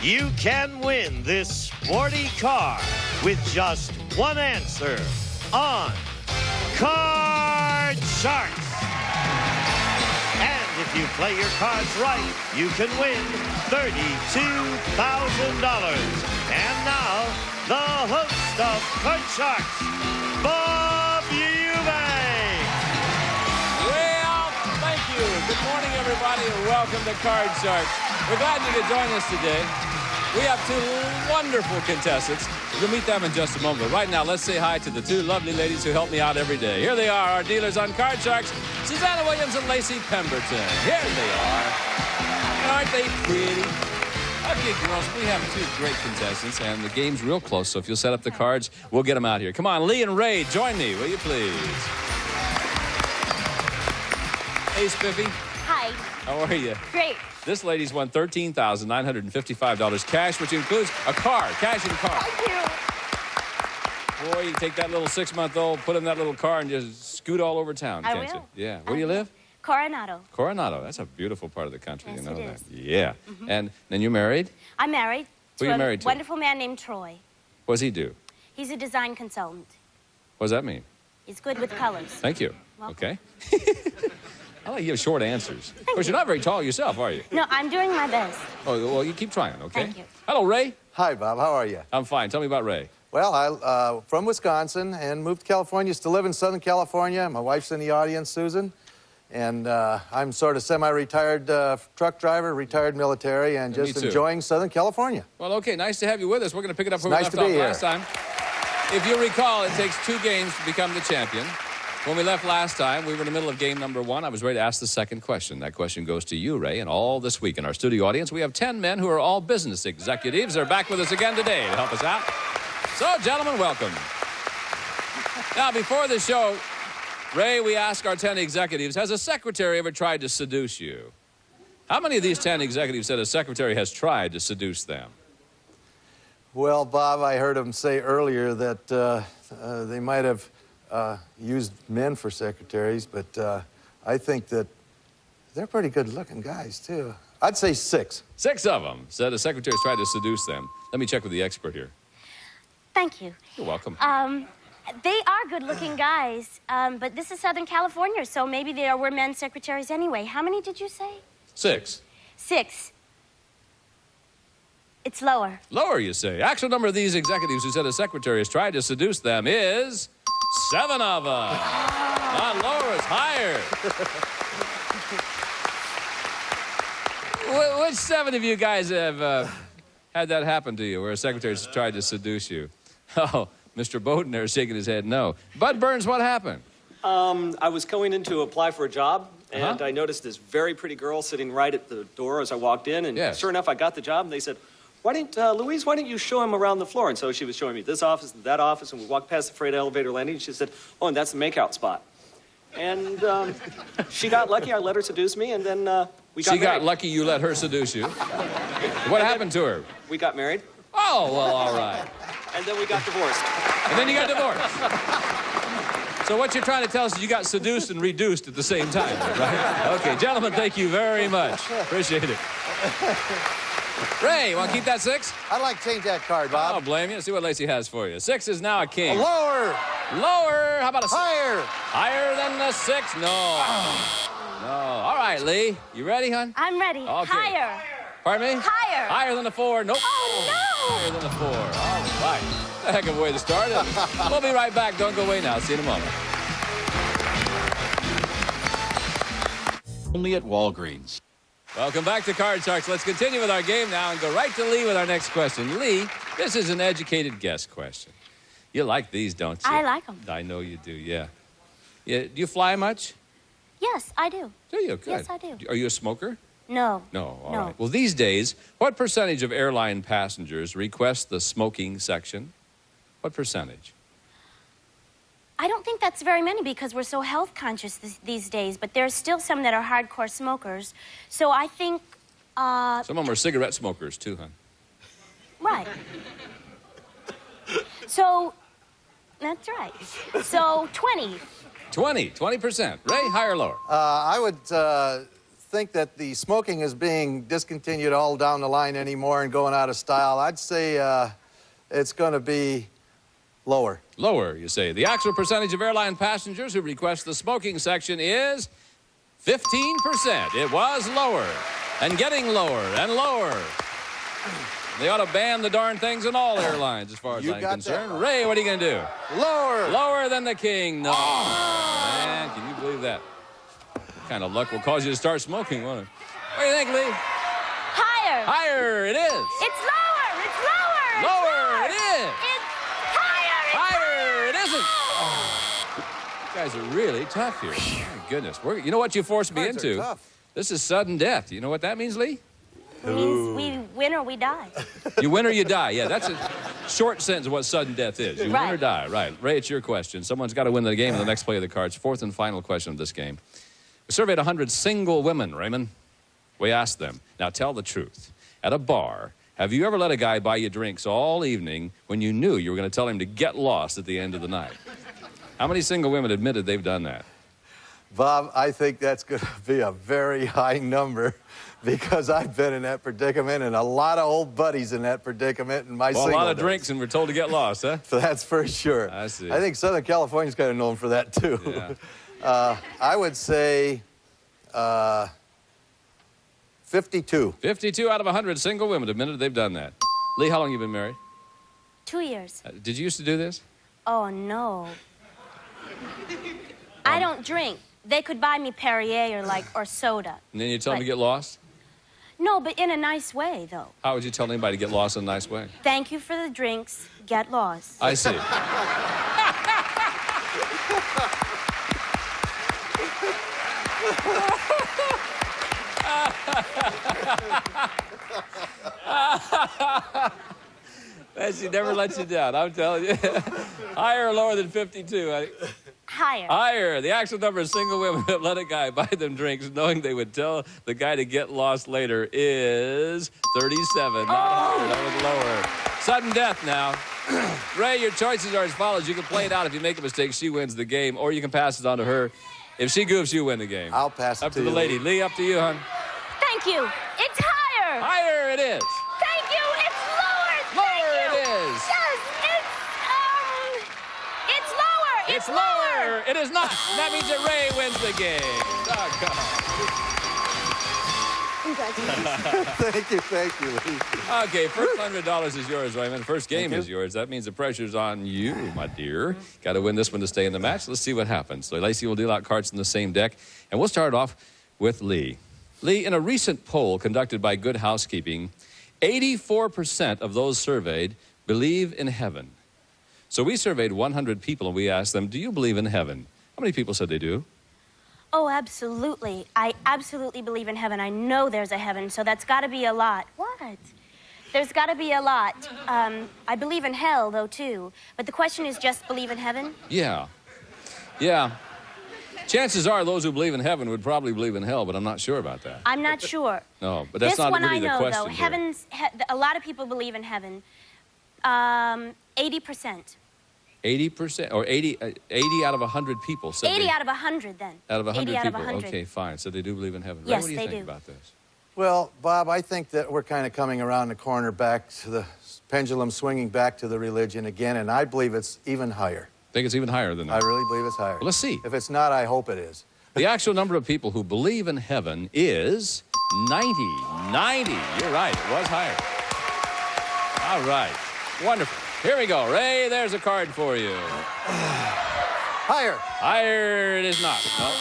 You can win this sporty car with just one answer on Card Sharks. And if you play your cards right, you can win $32,000. And now, the host of Card Sharks, Bob Eubank. Well, thank you. Good morning, everybody, and welcome to Card Sharks. We're glad you could join us today. We have two wonderful contestants. We'll meet them in just a moment. But right now, let's say hi to the two lovely ladies who help me out every day. Here they are, our dealers on Card Sharks, Susanna Williams and Lacey Pemberton. Here they are. Aren't they pretty? Okay, girls, we have two great contestants, and the game's real close, so if you'll set up the cards, we'll get them out here. Come on, Lee and Ray, join me, will you please? Hey, Spiffy. Hi. How are you? Great. This lady's won $13,955 cash, which includes a car, cash in car. Thank you. Boy, you take that little 6-month-old, put in that little car, and just scoot all over town, I can't will. you? Yeah. Where do you live? Coronado. Coronado. That's a beautiful part of the country, Yes, you know it that. is. Yeah. And then you married? I'm married. Who are you married to? A wonderful man named Troy. What does he do? He's a design consultant. What does that mean? He's good with colors. Thank you. Welcome. Okay. I like you have short answers. Of course, you're not very tall yourself, are you? No, I'm doing my best. Oh, well, you keep trying, okay? Thank you. Hello, Ray. Hi, Bob. How are you? I'm fine. Tell me about Ray. Well, I'm from Wisconsin and moved to California. Used to live in Southern California. My wife's in the audience, Susan. And I'm sort of semi-retired truck driver, retired military, and Me just too. enjoying Southern California. Well, okay, nice to have you with us. We're going to pick it up where we nice left to be off here. last time. If you recall, it takes 2 games to become the champion. When we left last time, we were in the middle of game number 1. I was ready to ask the second question. That question goes to you, Ray, and all this week in our studio audience, we have 10 men who are all business executives. They're back with us again today to help us out. So, gentlemen, welcome. Now, before the show, Ray, we ask our 10 executives, has a secretary ever tried to seduce you? How many of these 10 executives said a secretary has tried to seduce them? Well, Bob, I heard him say earlier that they might have used men for secretaries, but I think that they're pretty good-looking guys, too. I'd say 6. 6 of them said a secretary's tried to seduce them. Let me check with the expert here. Thank you. You're welcome. They are good-looking guys, but this is Southern California, so maybe there were men secretaries anyway. How many did you say? 6. 6. It's lower. Lower, you say. Actual number of these executives who said a secretary has tried to seduce them is 7 of them. Not lower, it's higher. Which 7 of you guys have had that happen to you, where a secretary's tried to seduce you? Oh, Mr. Bowden there is shaking his head no. Bud Burns, what happened? I was going in to apply for a job, and I noticed this very pretty girl sitting right at the door as I walked in, and Yes. sure enough, I got the job, and they said, Louise, why don't you show him around the floor? And so she was showing me this office and that office, and we walked past the freight elevator landing, and she said, oh, and that's the makeout spot. And she got lucky, I let her seduce me, and then we got She got married. lucky you let her seduce you. What happened to her? We got married, Oh, well, all right. and then we got divorced. And then you got divorced. So what you're trying to tell us is you got seduced and reduced at the same time, right? Okay, gentlemen, thank you very much. Appreciate it. Ray, you want to keep that 6? I'd like to change that card, I Bob. don't blame you. See what Lacey has for you. 6 is now a king. Lower! Lower. How about a 6? Higher! Higher than the 6? No. No. All right, Lee. You ready, hon? I'm ready. Okay. Higher. Pardon me? Higher. Higher than the 4? Nope. Oh, Higher than the 4. All right. A heck of a way to start it. We'll be right back. Don't go away now. See you in a moment. Only at Walgreens. Welcome back to Card Sharks. Let's continue with our game now and go right to Lee with our next question. Lee, this is an educated guess question. You like these, don't you? I like them. I know you do, yeah. Do you fly much? Yes, I do. Do you? Good. Yes, I do. Are you a smoker? No. No, all No. right. Well, these days, what percentage of airline passengers request the smoking section? What percentage? I don't think that's very many because we're so health conscious these days, but there's still some that are hardcore smokers. So I think, Some of them are cigarette smokers, too, hon. right. So, that's right. So 20. 20%. Ray, higher or lower? I would think that the smoking is being discontinued all down the line anymore and going out of style. I'd say it's going to be lower. Lower, you say. The actual percentage of airline passengers who request the smoking section is 15%. It was lower and getting lower and lower. They ought to ban the darn things in all airlines, as far as I'm concerned. That. Ray, what are you going to do? Lower. Lower than the king. No. Man, can you believe that? What kind of luck will cause you to start smoking, won't it? What do you think, Lee? Higher. Higher, it is. It's lower. It's lower. It's Lower, lower. it is. It's higher. It's Higher, it isn't. Oh. You guys are really tough here. My goodness. You know what you forced me Cards are into? tough. This is sudden death. You know what that means, Lee? It means we win or we die. You win or you die. Yeah, that's a short sentence of what sudden death is. You win or Right. die. Right. Ray, it's your question. Someone's got to win the game in the next play of the cards. Fourth and final question of this game. We surveyed 100 single women, Raymond. We asked them, now tell the truth. At a bar, have you ever let a guy buy you drinks all evening when you knew you were going to tell him to get lost at the end of the night? How many single women admitted they've done that? Bob, I think that's going to be a very high number because I've been in that predicament and a lot of old buddies in that predicament in my Well, a single lot of days. drinks and we're told to get lost, huh? That's for sure. I see. I think Southern California's kind of known for that, too. Yeah. I would say 52. 52 out of 100 single women admitted they've done that. Lee, how long have you been married? 2 years. Did you used to do this? Oh, no. I don't drink. They could buy me Perrier or soda. And then you tell them to Right. get lost? No, but in a nice way, though. How would you tell anybody to get lost in a nice way? Thank you for the drinks. Get lost. I see. She never lets you down, I'm telling you. Higher or lower than 52? Higher. Higher. The actual number of single women that let a guy buy them drinks knowing they would tell the guy to get lost later is 37. Not higher, that was lower. Sudden death now. Ray, your choices are as follows. You can play it out. If you make a mistake, she wins the game, or you can pass it on to her. If she goofs, you win the game. I'll pass it Up to to the you, lady. Lee. Lee, up to you, hon. Thank you. It's higher. Higher it is. Thank you. It's lower. Lower Thank you. it is. Yes, it's lower. It's lower. It is not. That means that Ray wins the game. Doggone. Thank you, Lee. Okay, first $100 is yours, Raymond. First game is yours. That means the pressure's on you, my dear. Got to win this one to stay in the match. Let's see what happens. So Lacey will deal out cards in the same deck. And we'll start off with Lee. Lee, in a recent poll conducted by Good Housekeeping, 84% of those surveyed believe in heaven. So we surveyed 100 people and we asked them, do you believe in heaven? How many people said they do? Oh, absolutely. I absolutely believe in heaven. I know there's a heaven, so that's got to be a lot. What? There's got to be a lot. I believe in hell, though, too. But the question is just believe in heaven? Yeah. Yeah. Chances are those who believe in heaven would probably believe in hell, but I'm not sure about that. I'm not sure. No, but that's This not one really I the know, question though. here. A lot of people believe in heaven. 80%. 80% or 80 out of 100 people said 80 they, out of 100, then. out of 100 80 out people. of 100. Okay, fine. So they do believe in heaven. Ray, Yes, what do you they think do. about this? Well, Bob, I think that we're kind of coming around the corner back to the pendulum swinging back to the religion again, and I believe it's even higher. Think it's even higher than I that? really believe it's higher. Well, let's see. If it's not, I hope it is. The actual number of people who believe in heaven is 90. 90. You're right. It was higher. All right. Wonderful. Here we go. Ray, there's a card for you. Higher. Higher it is not. No.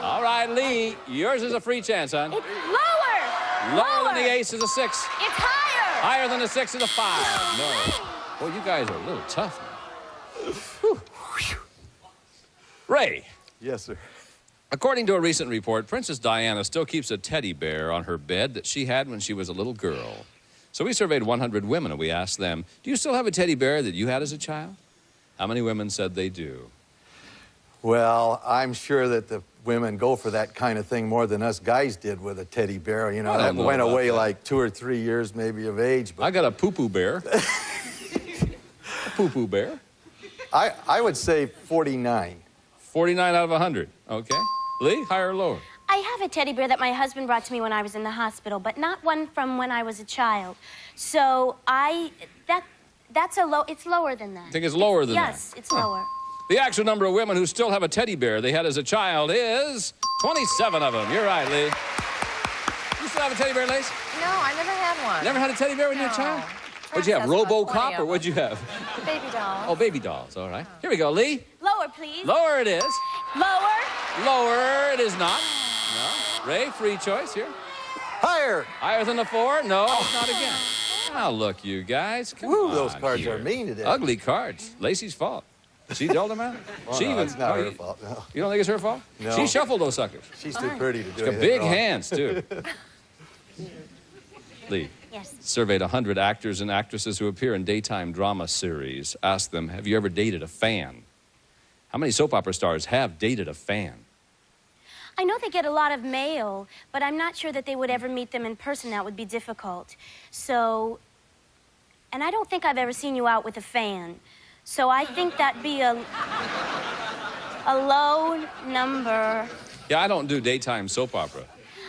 All right, Lee, yours is a free chance, hon. It's lower. Lower than the ace is a 6. It's higher. Higher than a 6 is a 5. No. Well, you guys are a little tough now. Ray, Yes, sir. according to a recent report, Princess Diana still keeps a teddy bear on her bed that she had when she was a little girl. So we surveyed 100 women and we asked them, do you still have a teddy bear that you had as a child? How many women said they do? Well, I'm sure that the women go for that kind of thing more than us guys did with a teddy bear. You know, I that don't know went about away that. like 2 or 3 years maybe of age. I But got a poo-poo bear. A poo-poo bear. I would say 49. 49 out of 100. Okay. Lee, higher or lower? I have a teddy bear that my husband brought to me when I was in the hospital, but not one from when I was a child. So that's it's lower than that. I think it's lower than that. Yes, it's lower. The actual number of women who still have a teddy bear they had as a child is 27 of them. You're right, Lee. You still have a teddy bear, Lace? No, I never had one. Never had a teddy bear when you were a child? What'd you have, That's about 20 RoboCop, of or what'd you have? Baby doll. Oh, baby dolls, all right. Here we go, Lee. Lower, please. Lower it is. Lower. Lower it is not. No. Ray, free choice here. Higher. Higher than the 4? No, it's not again. Now look, you guys. Come Woo, on those cards here. are mean today. Ugly cards. Lacey's fault. She dealt them out. Oh, She no, even. it's not oh, her you- fault, no. You don't think it's her fault? No. She shuffled those suckers. She's too pretty to do She's got anything big wrong. hands, too. Lee. Yes. Surveyed 100 actors and actresses who appear in daytime drama series. Asked them, have you ever dated a fan? How many soap opera stars have dated a fan? I know they get a lot of mail, but I'm not sure that they would ever meet them in person. That would be difficult. So, and I don't think I've ever seen you out with a fan. So I think that'd be a low number. Yeah, I don't do daytime soap opera.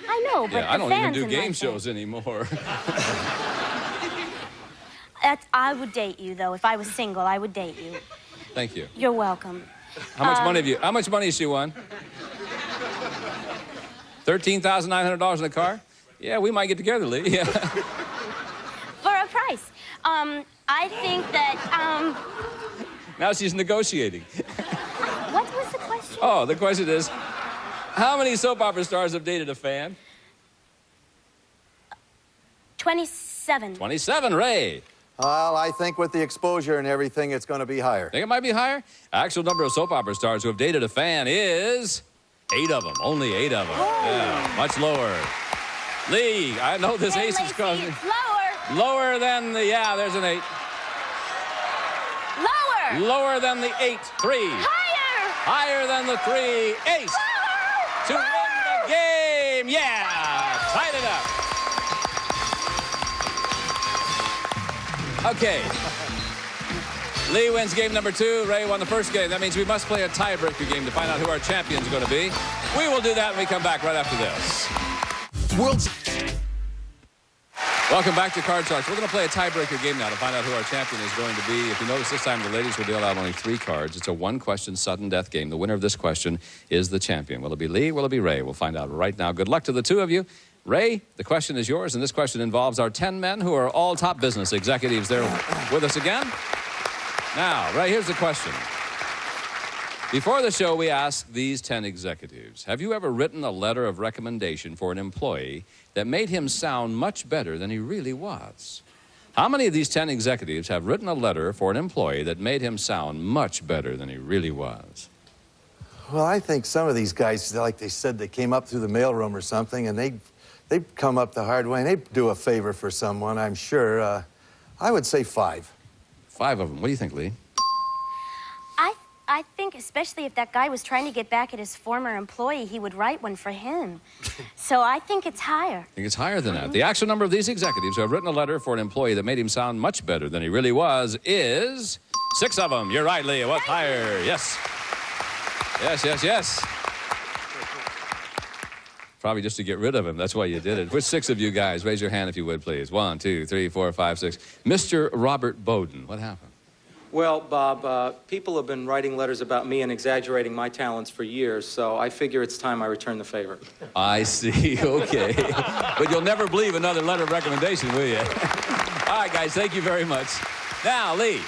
I know, but Yeah, I the don't even fans do in my game thing. shows anymore. I would date you, though. If I was single, I would date you. Thank you. You're welcome. How much money have you? How much money has she won? $13,900 in the car? Yeah, we might get together, Lee. Yeah. For a price. I think that, Now she's negotiating. what was the question? Oh, the question is, how many soap opera stars have dated a fan? 27. 27, Ray. Well, I think with the exposure and everything, it's going to be higher. Think it might be higher? Actual number of soap opera stars who have dated a fan is 8 of them. Only 8 of them. Yeah, much lower. Lee, I know this Hey, ace is Lacey, causing... it's lower. Lower than the... Yeah, there's an 8. Lower. Lower than the 8. 3. Higher. Higher than the 3. Ace. To Lower. win the game. Yeah. Tied it up. Okay. Lee wins game number 2. Ray won the first game. That means we must play a tiebreaker game to find out who our champions are going to be. We will do that when we come back right after this. Welcome back to Card Sharks. We're going to play a tiebreaker game now to find out who our champion is going to be. If you notice, this time the ladies will deal out only 3 cards. It's a 1-question sudden death game. The winner of this question is the champion. Will it be Lee? Will it be Ray? We'll find out right now. Good luck to the 2 of you. Ray, the question is yours, and this question involves our 10 men who are all top business executives. They're with us again. Now, Ray, here's the question. Before the show, we asked these 10 executives, have you ever written a letter of recommendation for an employee that made him sound much better than he really was? How many of these 10 executives have written a letter for an employee that made him sound much better than he really was? Well, I think some of these guys, like they said, they came up through the mailroom or something, and they come up the hard way, and they do a favor for someone, I'm sure. I would say 5. 5 of them. What do you think, Lee? I think, especially if that guy was trying to get back at his former employee, he would write one for him. So I think it's higher. I think it's higher than that. The actual number of these executives who have written a letter for an employee that made him sound much better than he really was is 6 of them. You're right, Lee. What's higher? Yes. Yes, yes, yes. Probably just to get rid of him. That's why you did it. Which 6 of you guys? Raise your hand if you would, please. 1, 2, 3, 4, 5, 6. Mr. Robert Bowden. What happened? Well, Bob, people have been writing letters about me and exaggerating my talents for years, so I figure it's time I return the favor. I see. Okay. But you'll never believe another letter of recommendation, will you? All right, guys. Thank you very much. Now, Lee,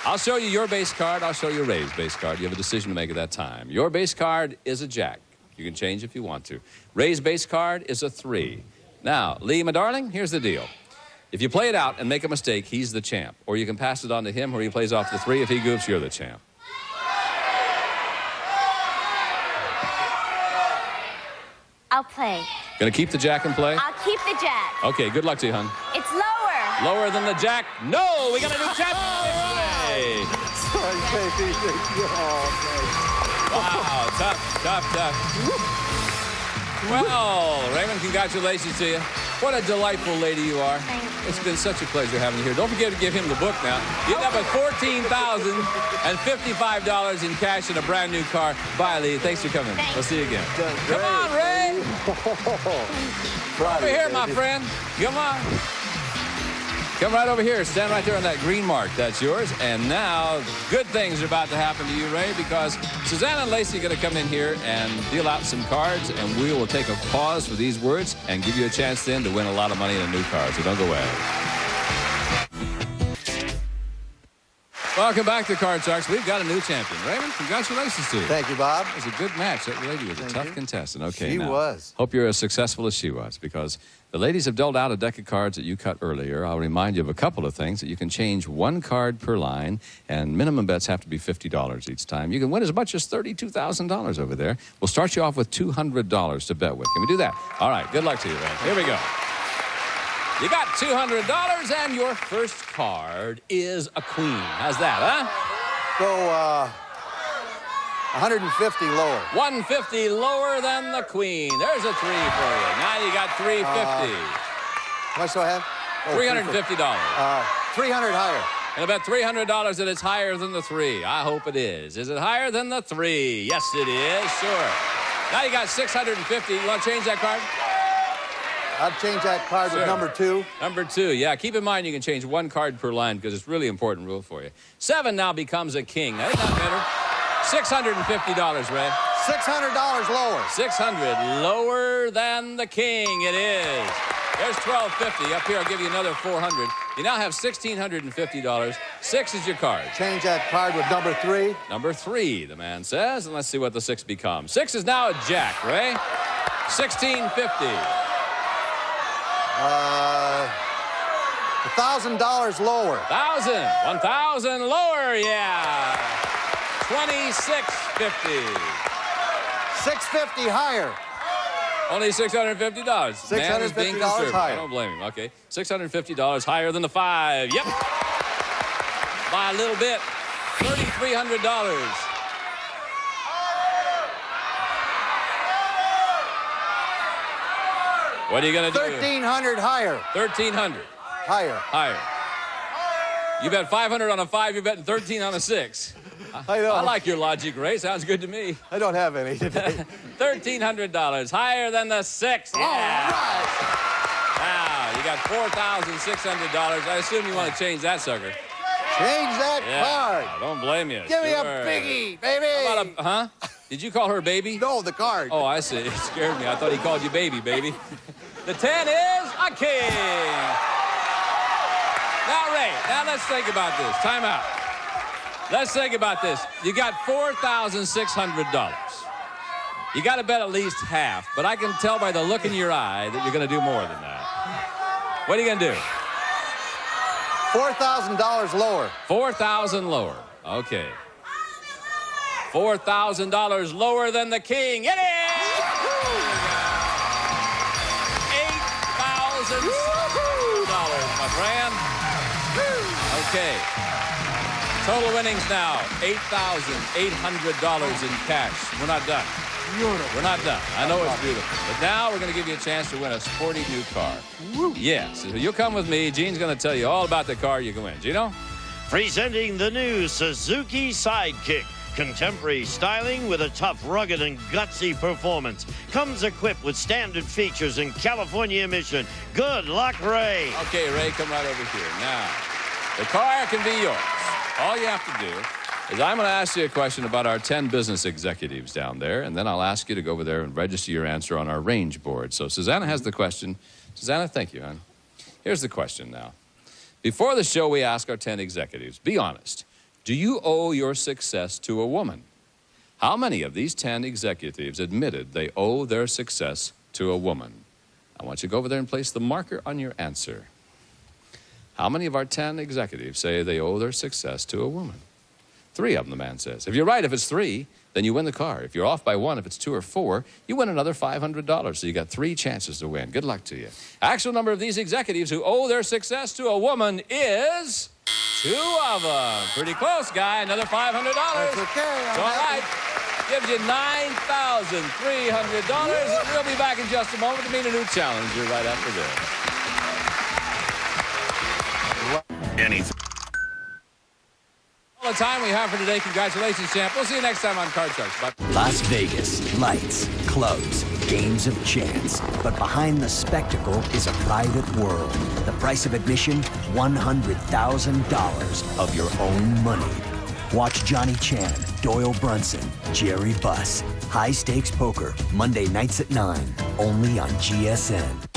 I'll show you your base card. I'll show you Ray's base card. You have a decision to make at that time. Your base card is a jack. You can change if you want to. Ray's base card is a 3. Now, Lee, my darling, here's the deal. If you play it out and make a mistake, he's the champ. Or you can pass it on to him where he plays off the 3. If he goofs, you're the champ. I'll play. Gonna keep the jack and play? I'll keep the jack. Okay, good luck to you, hon. It's lower. Lower than the jack? No! We got a new champion today! Sorry, baby. Wow, tough. Well, Raymond, congratulations to you. What a delightful lady you are. Thank you. It's been such a pleasure having you here. Don't forget to give him the book now. You end up with $14,055 in cash and a brand new car. Bye, Lee. Thanks for coming. Thanks. We'll see you again. Done Come great. on, Ray. Over here, my friend. Come on. Come right over here. Stand right there on that green mark. That's yours. And now, good things are about to happen to you, Ray, because Susanna and Lacey are going to come in here and deal out some cards, and we will take a pause for these words and give you a chance then to win a lot of money in a new car. So don't go away. Welcome back to Card Sharks. We've got a new champion. Raymond, congratulations to you. Thank you, Bob. It was a good match. That lady was a tough contestant. Okay, She now, was. Hope you're as successful as she was, because the ladies have dealt out a deck of cards that you cut earlier. I'll remind you of a couple of things: that you can change one card per line, and minimum bets have to be $50 each time. You can win as much as $32,000 over there. We'll start you off with $200 to bet with. Can we do that? All right, good luck to you, Ray. Here we go. You got $200, and your first card is a queen. How's that, huh? Go 150 lower. 150 lower than the queen. There's a 3 for you. Now you got 350. How much do I have? Oh, $350. 300 higher. And I bet $300 that it's higher than the 3. I hope it is. Is it higher than the 3? Yes, it is. Sure. Now you got $650. You want to change that card? I'd change that card Sure. with number 2. Number 2, yeah. Keep in mind you can change one card per line because it's really important rule for you. 7 now becomes a king. Now, isn't that better? $650, Ray. $600 lower. 600 lower than the king. It is. There's $1,250. Up here, I'll give you another 400. You now have $1,650. 6 is your card. Change that card with number 3. Number 3, the man says, and let's see what the 6 becomes. 6 is now a jack, Ray. $1,650. $1,000 lower. 1,000 lower, yeah. $2,650. $650 higher. Only $650. Man is being $650 conservative. higher. I don't blame him. Okay, $650 higher than the 5. Yep. By a little bit. $3,300. What are you gonna do? 1,300 higher. 1,300 Higher. higher. You bet 500 on a 5. You're betting 13 on a 6. I know. I like your logic, Ray. Sounds good to me. I don't have any today. $1,300 higher than the 6. Yeah. All right. Now you got $4,600. I assume you want to change that sucker. Change that card. Don't blame you. Give me a Sure. biggie, baby. How about a, huh? Did you call her baby? No, the card. Oh, I see. It scared me. I thought he called you baby, baby. The 10 is a king. Now, Ray, now let's think about this. Time out. Let's think about this. You got $4,600. You got to bet at least half, but I can tell by the look in your eye that you're going to do more than that. What are you going to do? $4,000 lower. 4,000 lower. Okay. $4,000 lower than the king. It is! $8,000, my friend. Okay. Total winnings now, $8,800 in cash. We're not done. Beautiful. We're not done. I know it's beautiful. But now we're going to give you a chance to win a sporty new car. Woo. Yes. So you'll come with me. Gene's going to tell you all about the car you can win. Gino? Presenting the new Suzuki Sidekick. Contemporary styling with a tough, rugged, and gutsy performance. Comes equipped with standard features and California emission. Good luck, Ray. Okay, Ray, come right over here. Now, the car can be yours. All you have to do is I'm going to ask you a question about our 10 business executives down there, and then I'll ask you to go over there and register your answer on our range board. So Susanna has the question. Susanna, thank you, hon. Here's the question now. Before the show, we ask our 10 executives, be honest. Do you owe your success to a woman? How many of these 10 executives admitted they owe their success to a woman? I want you to go over there and place the marker on your answer. How many of our 10 executives say they owe their success to a woman? 3 of them, the man says. If you're right, if it's 3, then you win the car. If you're off by 1, if it's 2 or 4, you win another $500. So you got 3 chances to win. Good luck to you. Actual number of these executives who owe their success to a woman is 2 of them. Pretty close, guy. Another $500. That's okay. It's all right. Gives you $9,300. We'll be back in just a moment to meet a new challenger right after this. the time we have for today. Congratulations, champ. We'll see you next time on Card Sharks. Bye. Las Vegas, lights, clubs, games of chance. But behind the spectacle is a private world. The price of admission, $100,000 of your own money. Watch Johnny Chan, Doyle Brunson, Jerry Buss. High Stakes Poker, Monday nights at 9, only on GSN.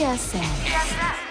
GSN.